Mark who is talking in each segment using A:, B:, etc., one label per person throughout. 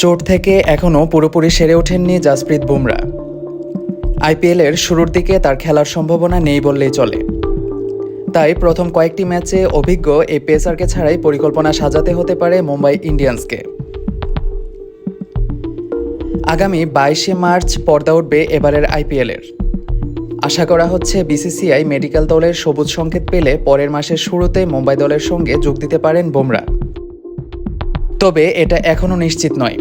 A: চোট থেকে এখনও পুরোপুরি সেরে ওঠেননি জাসপ্রীত বুমরা। আইপিএলের শুরুর দিকে তার খেলার সম্ভাবনা নেই বললেই চলে। তাই প্রথম কয়েকটি ম্যাচে অভিজ্ঞ এই পেসারকে ছাড়াই পরিকল্পনা সাজাতে হতে পারে মুম্বাই ইন্ডিয়ান্সকে। আগামী 22শে মার্চ পর্দা উঠবে এবারের আইপিএলের। আশা করা হচ্ছে বিসিসিআই মেডিকেল দলের সবুজ সংকেত পেলে পরের মাসের শুরুতে মুম্বাই দলের সঙ্গে যোগ দিতে পারেন বুমরা। তবে এটা এখনও নিশ্চিত নয়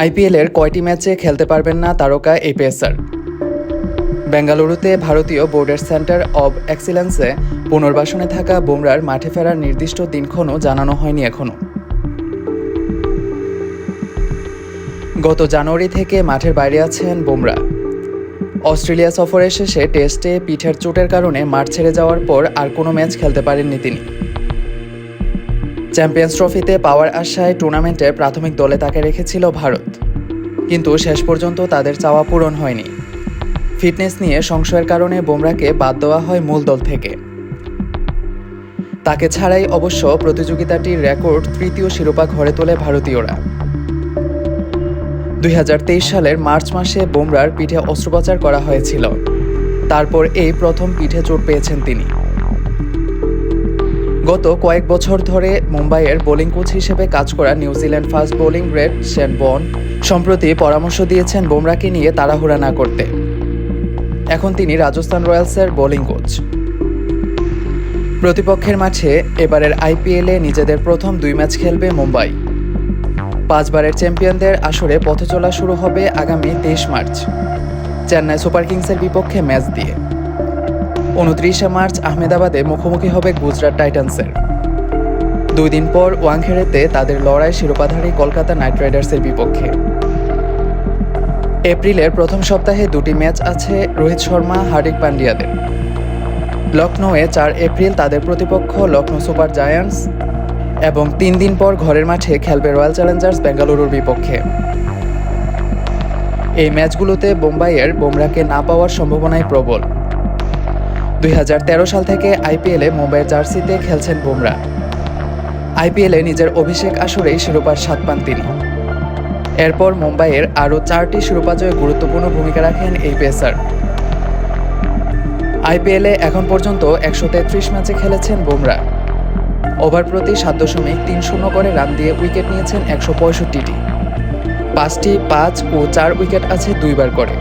A: আইপিএলের কয়টি ম্যাচে খেলতে পারবেন না তারকা এই পেসার। বেঙ্গালুরুতে ভারতীয় বোর্ডের সেন্টার অব এক্সিলেন্সে পুনর্বাসনে থাকা বুমরার মাঠে ফেরার নির্দিষ্ট দিনক্ষণও জানানো হয়নি এখনও। গত জানুয়ারি থেকে মাঠের বাইরে আছেন বুমরা। অস্ট্রেলিয়া সফরের শেষে টেস্টে পিঠের চোটের কারণে মাঠ ছেড়ে যাওয়ার পর আর কোনো ম্যাচ খেলতে পারেননি তিনি। চ্যাম্পিয়ন্স ট্রফিতে পাওয়ার আশায় টুর্নামেন্টের প্রাথমিক দলে তাকে রেখেছিল ভারত, কিন্তু শেষ পর্যন্ত তাদের চাওয়া পূরণ হয়নি। ফিটনেস নিয়ে সংশয়ের কারণে বুমরাকে বাদ দেওয়া হয় মূল দল থেকে। তাকে ছাড়াই অবশ্য প্রতিযোগিতাটির রেকর্ড তৃতীয় শিরোপা ঘরে তোলে ভারতীয়রা। 2023 সালের মার্চ মাসে বুমরার পিঠে অস্ত্রোপচার করা হয়েছিল। তারপর এই প্রথম পিঠে চোট পেয়েছেন তিনি। গত কয়েক বছর ধরে মুম্বাইয়ের বোলিং কোচ হিসেবে কাজ করা New Zealand fast bowling great Shane বন সম্প্রতি পরামর্শ দিয়েছেন বুমরাকে নিয়ে তাড়াহুড়া না করতে। এখন তিনি রাজস্থান রয়্যালসের বোলিং কোচ। প্রতিপক্ষের মাঠে এবারের আইপিএলে নিজেদের প্রথম 2 ম্যাচ খেলবে মুম্বাই। 5 বারের চ্যাম্পিয়নদের আসরে পথচলা শুরু হবে আগামী 23 মার্চ চেন্নাই সুপার কিংসের বিপক্ষে ম্যাচ দিয়ে। 29শে মার্চ আহমেদাবাদে মুখোমুখি হবে গুজরাট টাইটান্সের। 2 দিন পর ওয়াংখেড়েতে তাদের লড়াই শিরোপাধারী কলকাতা নাইট রাইডার্সের বিপক্ষে। এপ্রিলের প্রথম সপ্তাহে 2টি ম্যাচ আছে রোহিত শর্মা হার্দিক পান্ডিয়াদের। লখনৌয়ে 4 এপ্রিল তাদের প্রতিপক্ষ লখনৌ সুপার জায়ান্টস এবং 3 দিন পর ঘরের মাঠে খেলবে রয়্যাল চ্যালেঞ্জার্স বেঙ্গালুরুর বিপক্ষে। এই ম্যাচগুলোতে মুম্বাইয়ের বুমরাকে না পাওয়ার সম্ভাবনাই প্রবল। 2013 সাল থেকে আইপিএলে মুম্বাইয়ের জার্সিতে খেলছেন বুমরা। আইপিএলে নিজের অভিষেক আসরেই শিরোপার স্বাদ পান তিনি। এরপর মুম্বাইয়ের আরও 4টি শিরোপা জয়ে গুরুত্বপূর্ণ ভূমিকা রাখেন এই পেসার। আইপিএলে এখন পর্যন্ত 133 ম্যাচে খেলেছেন বুমরা। ওভার প্রতি 7.30 করে রান দিয়ে উইকেট নিয়েছেন 165টি। 5টি 5 ও 4 উইকেট আছে 2 বার করে।